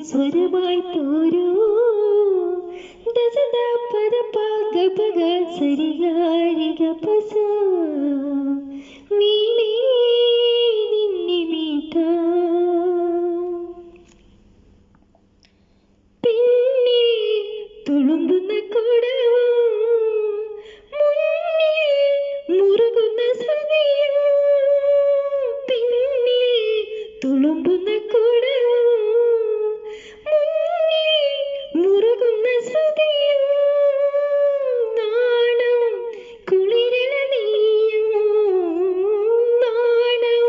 സ്വരമായി പോരൂ ദസദ പദ പഗ പഗ സരിഗാരിഗ പസ വീണേ നിന്നെ മീട്ടാ പിന്നിൽ തുളുമ്പുന്ന കുടവും മുന്നിൽ മുറുകുന്ന സ്മൃതിയും പിന്നിൽ തുളുമ്പുന്ന കുടവും മുന്നിൽ മുറുകുന്ന സ്മൃതിയും നാണം കുളിരല നീയും നാണം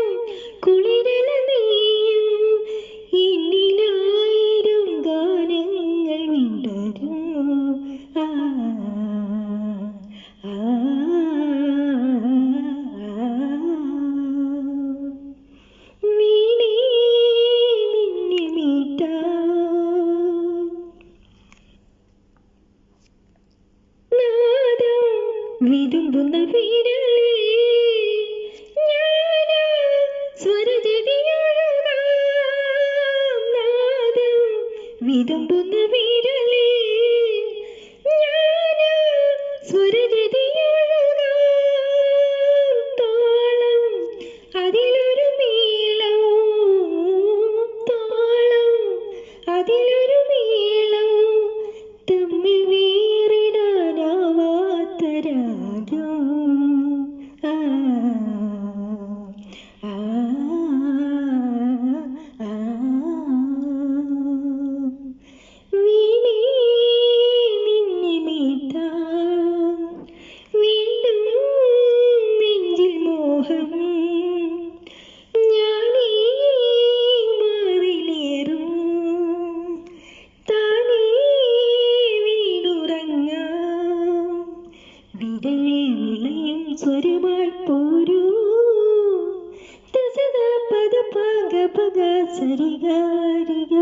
കുളിരല നീയും എന്നിലായിരം ഗാനങ്ങൾ വിടരും വീണേ നിന്നെ മീട്ടാ നാദം വിതുമ്പുന്ന വിരലിൽ ഞാനാ സ്വരജതിയൊഴുകാം നാദം വിതുമ്പുന്ന വിരലിൽ ഞാനാ സ്വരജതിയൊഴുകാം താളം അതിലൊരു മേളം താളം അതിലൊരു മേളം തമ്മിൽ വേറിടാനാവാത്ത രാഗം ആ ആ ആ വീണേ നിന്നെ മീട്ടാൻ വീണ്ടും നെഞ്ചിൽ മോഹം ഞാനീ മാറിലേറും താനേ വീണുറങ്ങാം വിരലിൽ വിളയും സ്വരമായി പോരൂ ദസദ പദ പഗ പഗ സരിഗാരിഗ